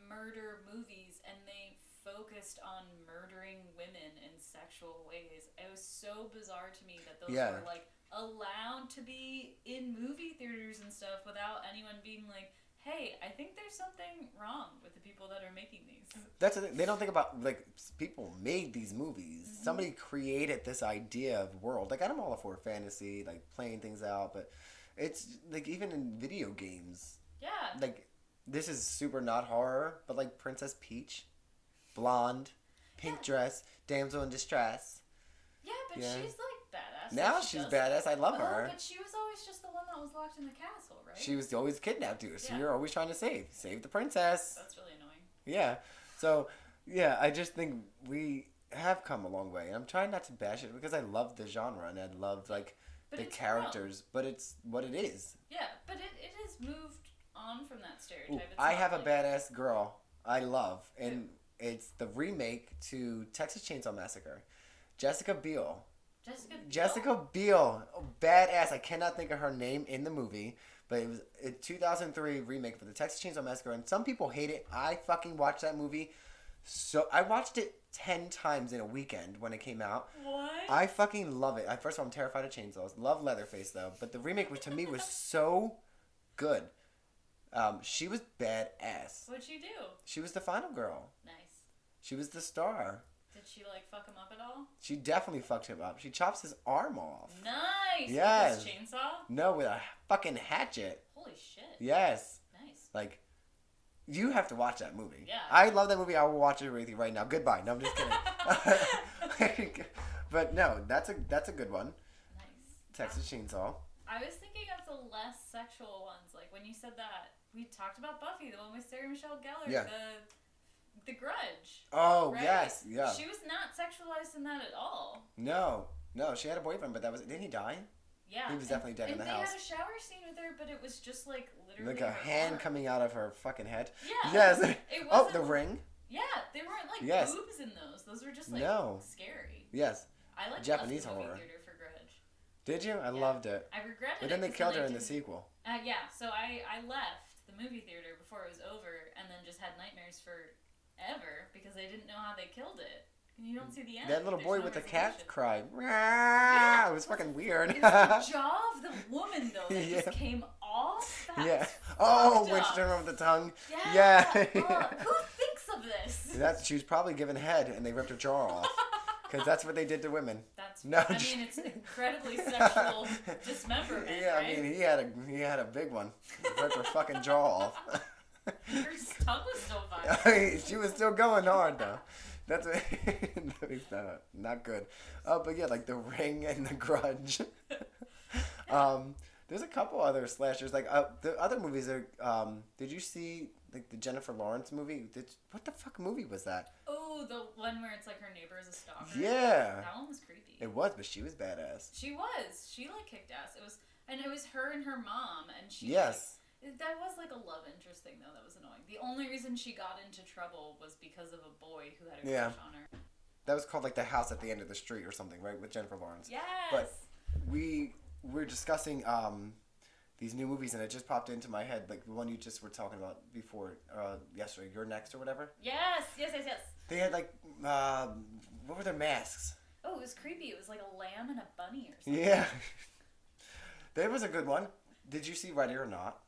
murder movies, and they focused on murdering women in sexual ways. It was so bizarre to me that those Yeah. were like allowed to be in movie theaters and stuff without anyone being like, hey, I think there's something wrong with the people that are making these. That's the thing. They don't think about, like, people made these movies. Mm-hmm. Somebody created this idea of world. Like, I'm all for fantasy, like, playing things out, but it's, like, even in video games, Yeah. like, this is super not horror, but, like, Princess Peach, blonde, pink dress, damsel in distress. Yeah, but Yeah. she's like badass. Now Like, she she's does badass. that. I love Oh, her. but she was always just the one that was locked in the castle, right? She was always kidnapped, dude. So Yeah. you're always trying to save the princess. That's really annoying. Yeah. So, yeah, I just think we have come a long way. I'm trying not to bash it because I love the genre and I love, like, But the it's characters, but it's what it is. Yeah, but it has moved on from that stereotype. Ooh, It's I not have a like- badass girl I love, and it's the remake to Texas Chainsaw Massacre. Jessica Biel. Jessica Biel? Jessica Biel. Oh, badass. I cannot think of her name in the movie, but it was a 2003 remake for the Texas Chainsaw Massacre, and some people hate it. I fucking watched that movie. So I watched it 10 times in a weekend when it came out. What? I fucking love it. First of all, I'm terrified of chainsaws. Love Leatherface though, but the remake to me was so good. She was badass. What'd she do? She was the final girl. Nice. She was the star. Did she like fuck him up at all? She definitely fucked him up. She chops his arm off. Nice. Yes. With his chainsaw. No, with a fucking hatchet. Holy shit. Yes. Nice. Like, You have to watch that movie. Yeah. I love that movie. I will watch it with you right now. Goodbye. No, I'm just kidding. But no, that's a good one. Nice. Texas Chainsaw. I was thinking of the less sexual ones. Like when you said that, we talked about Buffy, the one with Sarah Michelle Gellar. Yeah. The Grudge. Oh, right? yes. Yeah. She was not sexualized in that at all. No, she had a boyfriend, but didn't he die? Yeah. He was definitely dead in the house. And they had a shower scene with her, but it was just like literally Like a hand arm. coming out of her fucking head. Yeah. Yes. It Oh, wasn't, the ring. Yeah, they weren't like Yes. boobs in those. Those were just like scary. Yes. I like Japanese movie horror. theater for Grudge. Did you? I loved it. I regretted But then it. they killed her in the sequel. Yeah, so I left the movie theater before it was over and then just had nightmares forever because I didn't know how they killed it. You don't see the end. That little boy with the cat resolution. cried. Yeah. It was fucking weird. It was the jaw of the woman, though, that Yeah. just came off. That Yeah. was Oh, fucked when she up. turned over the tongue. Yeah. Yeah. Who thinks of this? She was probably given head and they ripped her jaw off. Because that's what they did to women. That's. No, I mean, it's incredibly sexual dismemberment. Yeah, right? I mean, he had a big one. Ripped her fucking jaw off. Her tongue was still fine. She was still going hard though. That's what, not good. But yeah, like The Ring and The Grudge. There's a couple other slashers. Like the other movies are. Did you see like the Jennifer Lawrence movie? What the fuck movie was that? Oh, the one where it's like her neighbor is a stalker. Yeah. That one was creepy. It was, but she was badass. She was. She like kicked ass. It was her and her mom, and she. Yes. That was like a love interest thing though. That was annoying. The only reason she got into trouble was because of a boy who had a crush on her. That was called like The House at the End of the Street or something, right? With Jennifer Lawrence. Yes. But we're discussing these new movies, and it just popped into my head, like the one you just were talking about before yesterday. You're Next or whatever. Yes. They had like what were their masks? Oh, it was creepy. It was like a lamb and a bunny or something. Yeah. That was a good one. Did you see Ready or Not?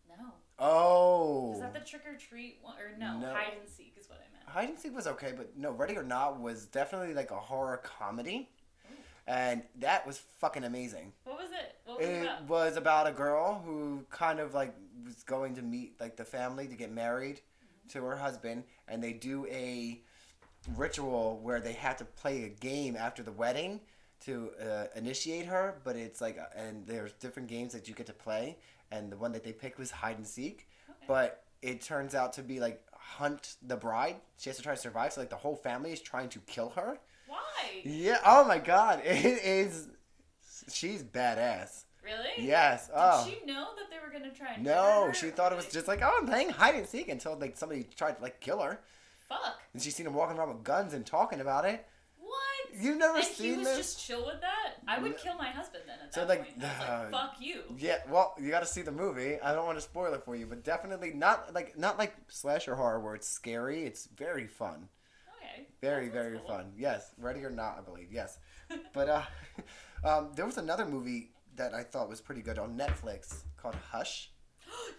No. Oh. Is that the trick or treat one? Or no, hide and seek is what I meant. Hide and seek was okay, but no, Ready or Not was definitely like a horror comedy. Ooh. And that was fucking amazing. What was it? What was it about? It was about a girl who kind of like was going to meet like the family to get married to her husband, and they do a ritual where they have to play a game after the wedding to initiate her, but it's like and there's different games that you get to play, and the one that they picked was hide and seek. Okay. But it turns out to be like hunt the bride. She has to try to survive, so like the whole family is trying to kill her. Why? Yeah. Oh my god. It is. She's badass. Really? Yes. Oh. Did she know that they were gonna try and No, murder she her? thought it was just like, oh, I'm playing hide and seek until like somebody tried to like kill her, Fuck. and she seen him walking around with guns and talking about it. What? You've never and seen he was this? just chill with that? I would kill my husband then at So, that like, point. I was like, fuck you. Yeah, well, you got to see the movie. I don't want to spoil it for you, but definitely not like slasher horror where it's scary. It's very fun. Okay. Very, That sounds very cool. fun. Yes, Ready or Not, I believe. Yes, but there was another movie that I thought was pretty good on Netflix called Hush.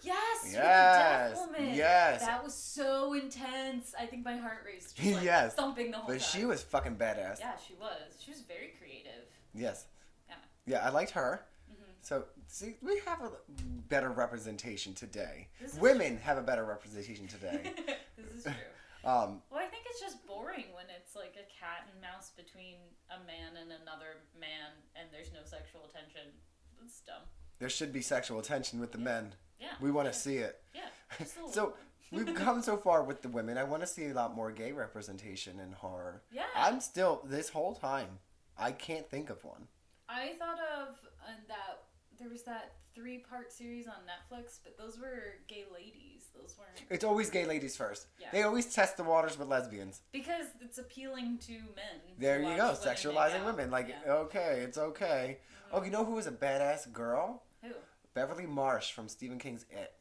Yes, with the Yes, deaf woman. yes. That was so intense. I think my heart raced. Just like Yes. thumping the whole But time. she was fucking badass. Yeah, she was. She was very creative. Yes. Yeah. Yeah, I liked her. Mm-hmm. So, see, we have a better representation today. This is Women have a better representation today. This is true. Um, Well, I think it's just boring when it's like a cat and mouse between a man and another man, and there's no sexual attention. It's dumb. there should be sexual tension with the men. Yeah. We want to see it. Yeah. Just a little. So, we've come so far with the women. I want to see a lot more gay representation in horror. Yeah. I'm still, this whole time, I can't think of one. I thought of that there was that 3-part series on Netflix, but those were gay ladies. Those weren't It's always gay ladies first. Yeah. They always test the waters with lesbians. because it's appealing to men. to There you watch go, women make sexualizing out. women. Like, Yeah. okay, it's okay. Oh, you know who was a badass girl? Who? Beverly Marsh from Stephen King's It.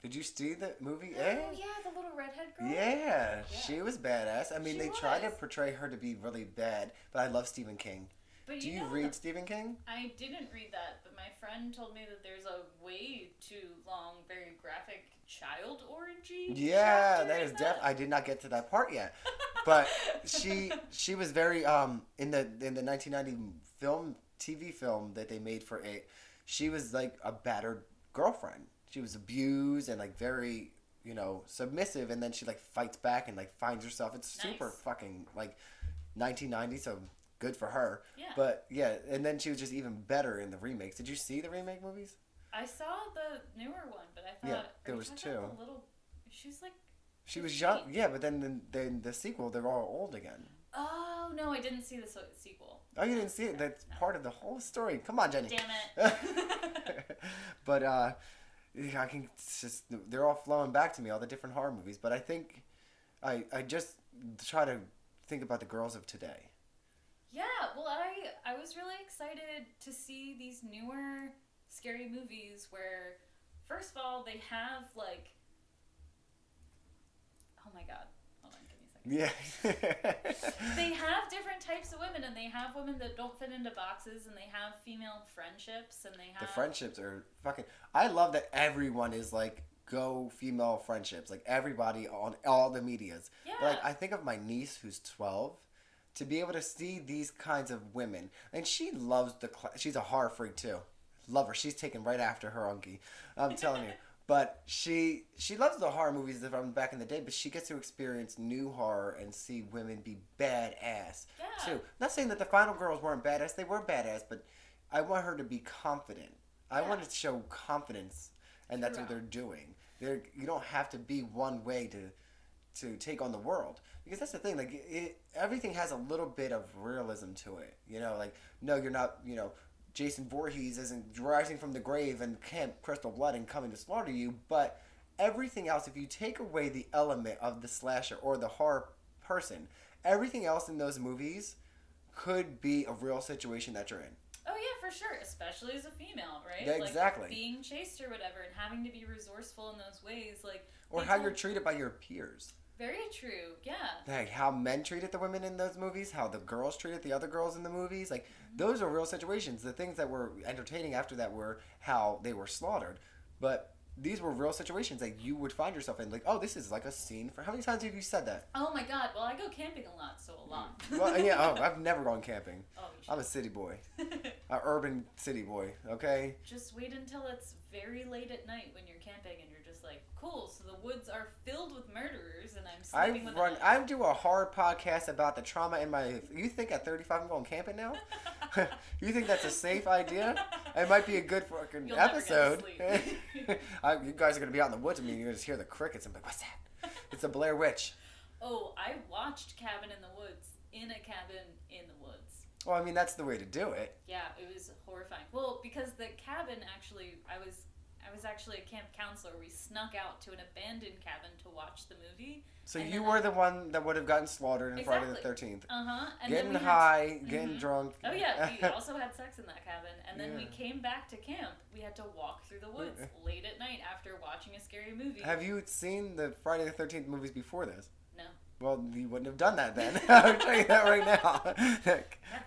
Did you see the movie Oh It? yeah, the little redhead girl. Yeah, Yeah. she was badass. I mean, She they try to was. portray her to be really bad, but I love Stephen King. But Do you know read that- Stephen King? I didn't read that, but my friend told me that there's a way too long, very graphic child orgy. Yeah, chapter that in is I did not get to that part yet, but she was very in the 1990 TV film that they made for It. She was like a battered girlfriend. She was abused and like very submissive, and then she like fights back and like finds herself. It's super Nice. fucking like 1990, so good for her. Yeah. But yeah, and then she was just even better in the remakes. Did you see the remake movies? I saw the newer one, but I thought Yeah, there was two. about the little. She's like. She was 15. young, yeah, but then the sequel, they're all old again. Oh no, I didn't see the sequel. Oh, you didn't see it? That's No. part of the whole story. Come on, Jenny. Damn it. But yeah, I can just they're all flowing back to me, all the different horror movies. But I think I just try to think about the girls of today. Yeah, well, I was really excited to see these newer scary movies where, first of all, they have like. Oh my god. Hold on, give me a second. Yeah. They have different types of women, and they have women that don't fit into boxes, and they have female friendships, and they have. The friendships are fucking. I love that everyone is like go female friendships. Like everybody on all the medias. Yeah. But, like I think of my niece who's 12. To be able to see these kinds of women, and she loves she's a horror freak too. Love her. She's taken right after her unkie. I'm telling you. But she loves the horror movies from back in the day, but she gets to experience new horror and see women be badass Yeah. too. Not saying that the final girls weren't badass; they were badass, but I want her to be confident. I Yeah. want to show confidence, and that's what they're doing. You don't have to be one way to take on the world, because that's the thing. Like everything has a little bit of realism to it. Like no, you're not. Jason Voorhees isn't rising from the grave and Camp Crystal Blood and coming to slaughter you, but everything else, if you take away the element of the slasher or the horror person, everything else in those movies could be a real situation that you're in. Oh yeah, for sure, especially as a female, right? Yeah, exactly. Like being chased or whatever, and having to be resourceful in those ways, like. Or how you're treated by your peers. Very true. Yeah. Like how men treated the women in those movies, how the girls treated the other girls in the movies. Like those are real situations. The things that were entertaining after that were how they were slaughtered. But these were real situations that you would find yourself in. Like, oh, this is like a scene for. How many times have you said that? Oh my god. Well, I go camping a lot, so a lot. Well, yeah. Oh, I've never gone camping. Oh, you should. I'm a city boy, an urban city boy. Okay. Just wait until it's very late at night when you're camping and you're just like, cool. So the woods are filled with murderers, and I'm sleeping with. I do a horror podcast about the trauma in my. You think at 35 I'm going camping now? You think that's a safe idea? It might be a good fucking You'll episode. Never get to sleep. You guys are gonna be out in the woods with me, and you're gonna just hear the crickets and be like, "What's that?" It's a Blair Witch. Oh, I watched Cabin in the Woods in a cabin in the woods. Well, I mean that's the way to do it. Yeah, it was horrifying. Well, because the cabin actually, I was actually a camp counselor. We snuck out to an abandoned cabin to watch the movie. So you were the one that would have gotten slaughtered in Friday the Exactly. 13th. And Getting then high, getting drunk. Oh yeah, we also had sex in that cabin, and then we Yeah. came back to camp. We had to walk through the woods late at night after watching a scary movie. Have you seen the Friday the 13th movies before this? No. Well, you wouldn't have done that then. I'll tell you that right now. Yeah,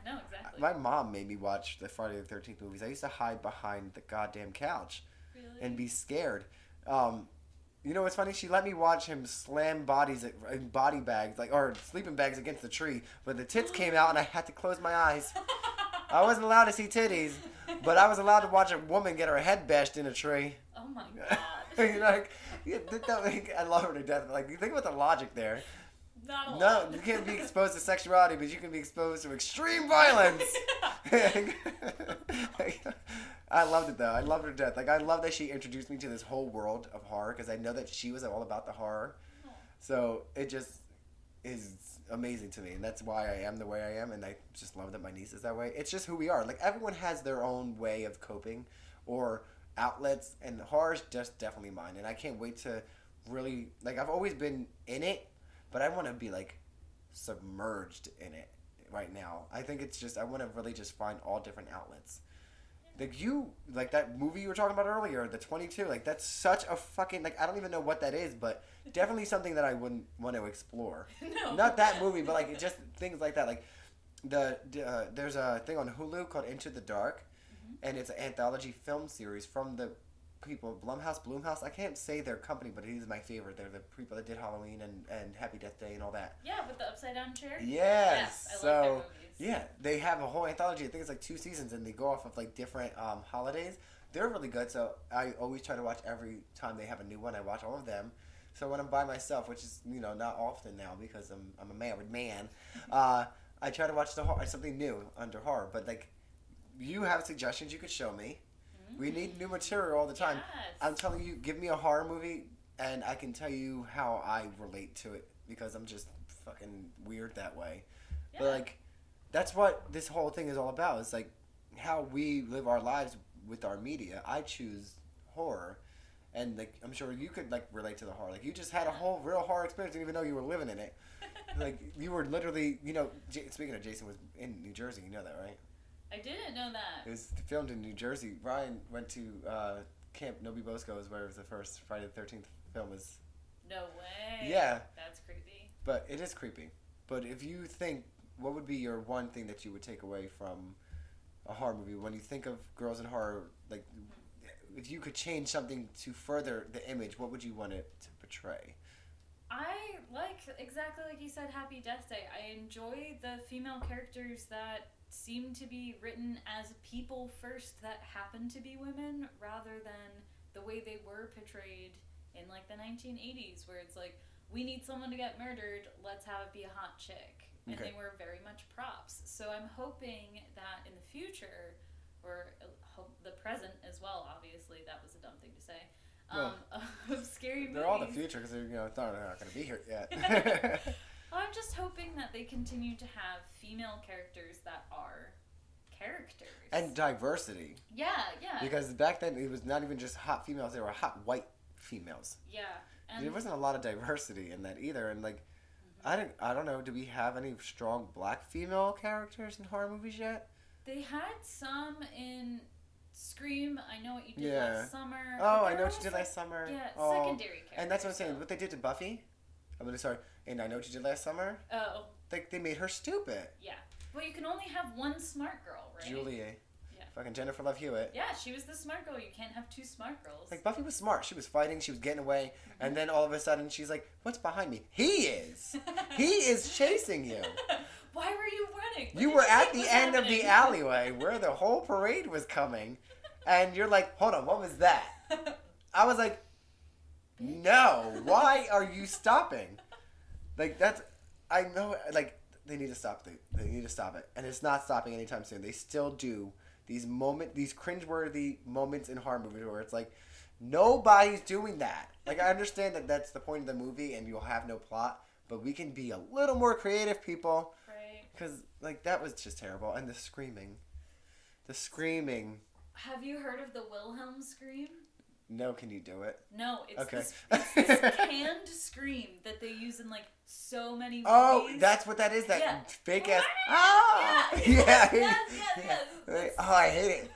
no, exactly. My mom made me watch the Friday the 13th movies. I used to hide behind the goddamn couch Really? and be scared. You know what's funny? She let me watch him slam bodies in body bags, or sleeping bags against the tree, but the tits came out and I had to close my eyes. I wasn't allowed to see titties, but I was allowed to watch a woman get her head bashed in a tree. Oh my god. I love her to death. Like, you think about the logic there. Not a No, lot. you can't be exposed to sexuality, but you can be exposed to extreme violence. I loved it though. I loved her to death. Like I love that she introduced me to this whole world of horror because I know that she was all about the horror. Oh. So it just is amazing to me, and that's why I am the way I am, and I just love that my niece is that way. It's just who we are. Like everyone has their own way of coping or outlets, and horror is just definitely mine. And I can't wait to really I've always been in it, but I want to be submerged in it right now. I think it's just I want to really just find all different outlets. That movie you were talking about earlier, the 22, that's such a fucking, I don't even know what that is, but definitely something that I wouldn't want to explore. No. Not that movie, but just things like that. There's a thing on Hulu called Into the Dark, and it's an anthology film series from the people, Blumhouse. I can't say their company, but he's my favorite. They're the people that did Halloween and Happy Death Day and all that. Yeah, with the upside down chair. Yes. I So love their movies. yeah, they have a whole anthology. I think it's 2 seasons, and they go off of different holidays. They're really good. So I always try to watch every time they have a new one. I watch all of them. So when I'm by myself, which is not often now because I'm a married man, I try to watch something new under horror. But like, you have suggestions you could show me. We need new material all the time. I'm Yes. telling you, give me a horror movie, and I can tell you how I relate to it because I'm just fucking weird that way. But Yeah. like, that's what this whole thing is all about. It's like how we live our lives with our media. I choose horror, and like I'm sure you could like relate to the horror. Like you just had a Yeah. whole real horror experience, even though you were living in it. Like you were literally, speaking of Jason was in New Jersey. You know that, right? I didn't know It that. was filmed in New Jersey. Ryan went to Camp Nobi Bosco, is where it was the first Friday the 13th film was. No way. Yeah, That's creepy. but it is creepy. But if you think, what would be your one thing that you would take away from a horror movie when you think of girls in horror? Like, if you could change something to further the image, what would you want it to portray? I like exactly like you said, Happy Death Day. I enjoy the female characters that seem to be written as people first that happen to be women rather than the way they were portrayed in like the 1980s where it's like we need someone to get murdered, let's have it be a hot chick. And Okay. they were very much props. So I'm hoping that in the future or the present as well, obviously that was a dumb thing to say. Well, Of scary movies. They're all the future because they're not going to be here yet. Well, I'm just hoping that they continue to have female characters that are characters. And diversity. Yeah, yeah. Because back then it was not even just hot females; they were hot white females. Yeah. And There wasn't a lot of diversity in that either. And like, mhm. I don't know. Do we have any strong black female characters in horror movies yet? They had some in Scream. I Know What You Did Yeah. Last Summer. Oh, but I they're know what you almost did like- last summer. Yeah, Oh. secondary characters. And that's what I'm saying. though. What they did to Buffy. I'm really sorry. And I know what you did last summer. Oh, Like they made her stupid. yeah. Well, you can only have one smart girl, right? Julia. Yeah. Fucking Jennifer Love Hewitt. Yeah, she was the smart girl. You can't have two smart girls. Like Buffy was smart. She was fighting. She was getting away. And then all of a sudden she's like, "What's behind me?" He is. He is chasing you. Why were you running? What You did were think at the was end of the happening? alleyway where the whole parade was coming, and you're like, "Hold on, what was that?" I was like, "No, why are you stopping?" Like that's, I know, like they need to stop. They need to stop it, and it's not stopping anytime soon. They still do these cringeworthy moments in horror movies where it's like, nobody's doing that. Like I understand that that's the point of the movie, and you'll have no plot, but we can be a little more creative, people. Right. Because, like, that was just terrible. And the screaming. The screaming. Have you heard of the Wilhelm scream? No, can you do it? No, it's Okay. this canned scream that they use in like so many movies. Oh, that's what that is. That Yeah. fake ass. Ah! Yeah. Yeah. Yes. Oh, I hate it.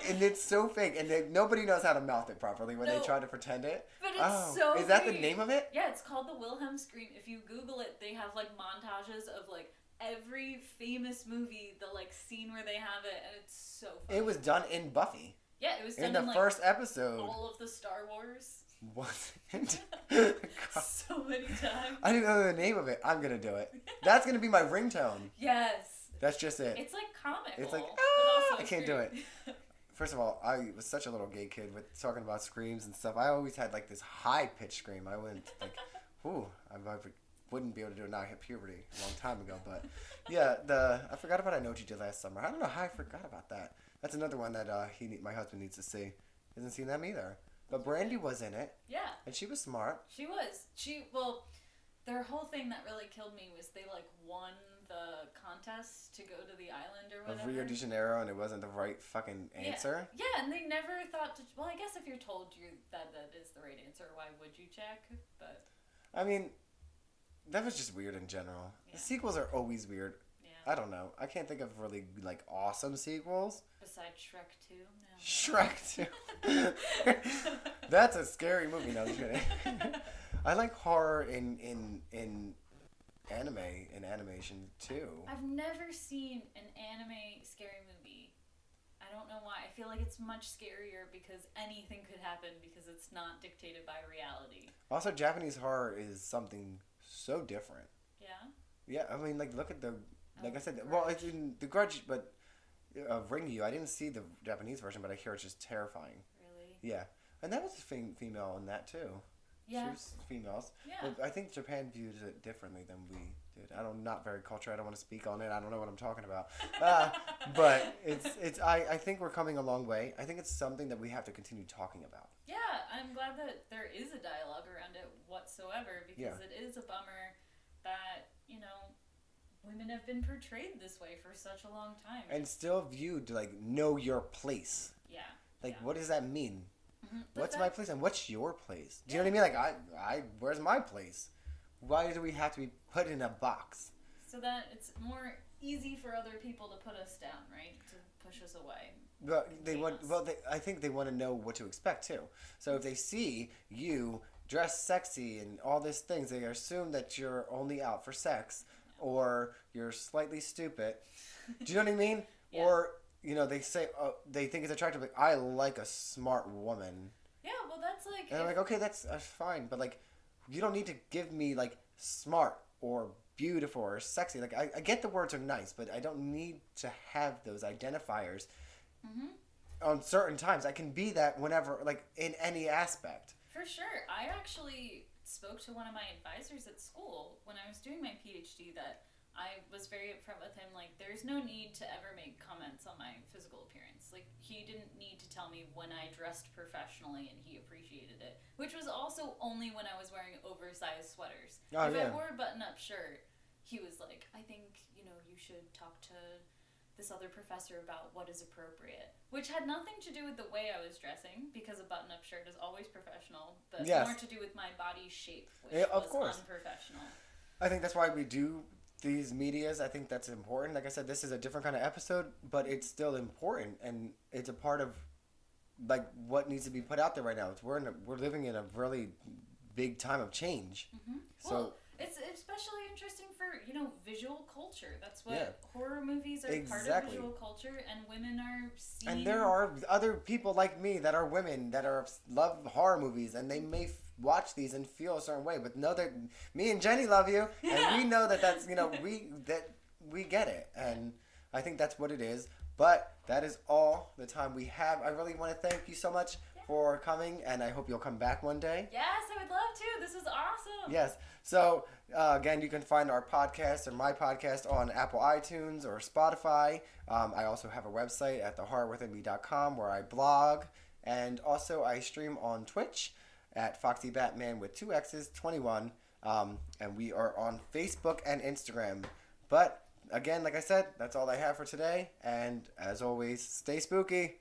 And it's so fake. And nobody knows how to mouth it properly when they No. try to pretend it. But it's Oh, so is that the great. name of it? Yeah, it's called the Wilhelm scream. If you Google it, they have like montages of like every famous movie, the like scene where they have it, and it's so funny. It was done in Buffy. Yeah, it was done In the like first episode. all of the Star Wars. Was it? So many times. I didn't know the name of it. I'm going to do it. That's going to be my ringtone. Yes. That's just it. It's like comical. It's like, but ah, also I can't do it. scream. First of all, I was such a little gay kid with talking about screams and stuff. I always had like this high pitched scream. I wouldn't like, ooh, I wouldn't be able to do it now. I hit puberty a long time ago. But yeah, I forgot about I Know What You Did Last Summer. I don't know how I forgot about that. That's another one that my husband needs to see. He hasn't seen them either. But Brandy was in it, Yeah, and she was smart. she was. Well, their whole thing that really killed me was they like won the contest to go to the island or Of whatever. Rio de Janeiro, and it wasn't the right fucking answer. Yeah, and they never thought to. Well, I guess if you're told that is the right answer, why would you check? But I mean, that was just weird in general. Yeah. The sequels are always weird. yeah, I don't know. I can't think of really like awesome sequels. besides Shrek 2, no. Shrek 2. That's a scary movie. No, I'm just kidding. I like horror in animation too. I've never seen an anime scary movie. I don't know why. I feel like it's much scarier because anything could happen because it's not dictated by reality. Also, Japanese horror is something so different. Yeah? Yeah, I mean, like look at the like I Oh, said. The Well, Grudge. it's in The Grudge, but Ring You. I didn't see the Japanese version, but I hear it's just terrifying. Really? Yeah, and that was a female in that too. Yeah. choose females. Yeah. But I think Japan viewed it differently than we did. I'm not very cultured. I don't want to speak on it. I don't know what I'm talking about. Uh, but I think we're coming a long way. I think it's something that we have to continue talking about. Yeah, I'm glad that there is a dialogue around it whatsoever Yeah. because it is a bummer that, women have been portrayed this way for such a long time. And still viewed like know your place. Yeah. Like yeah. what does that mean? Mm-hmm. What's my place and what's your place? Do you know what I mean? Like where's my place? Why do we have to be put in a box? So that it's more easy for other people to put us down, right? To push us away. But I think they want to know what to expect too. So if they see you dress sexy and all these things, they assume that you're only out for sex or you're slightly stupid. Do you know what I mean? Yeah. Or they say they think it's attractive. Like I like a smart woman. Yeah, well, that's like. And I'm like, okay, that's fine, but like, you don't need to give me like smart or beautiful or sexy. Like I get the words are nice, but I don't need to have those identifiers. Mm-hmm. On certain times, I can be that whenever, like in any aspect. For sure. I actually spoke to one of my advisors at school when I was doing my PhD that I was very upfront with him, like, there's no need to ever make comments on my physical appearance. Like, he didn't need to tell me when I dressed professionally and he appreciated it. Which was also only when I was wearing oversized sweaters. Oh, if yeah. I wore a button-up shirt, he was like, I think, you should talk to this other professor about what is appropriate. Which had nothing to do with the way I was dressing, because a button-up shirt is always professional, but more to do with my body shape, which of was course. unprofessional. I think that's why we do these medias. I think that's important. Like I said, this is a different kind of episode, but it's still important, and it's a part of like what needs to be put out there right now. We're living in a really big time of change. Mm-hmm. So well, it's especially interesting for visual culture. That's what horror movies are part of visual culture, and women are seen. And there are other people like me that are women that love horror movies, and they may watch these and feel a certain way, but know that me and Jenny love you, and we know that that's we get it, and I think that's what it is. But that is all the time we have. I really want to thank you so much for coming, and I hope you'll come back one day. Yes, I would love to. This was awesome. Yes. So, again, you can find our podcast or my podcast on Apple iTunes or Spotify. I also have a website at thehorrorwithinme.com where I blog, and also I stream on Twitch at Foxy Batman with 2 X's 21, and we are on Facebook and Instagram. But again, like I said, that's all I have for today, and as always, stay spooky.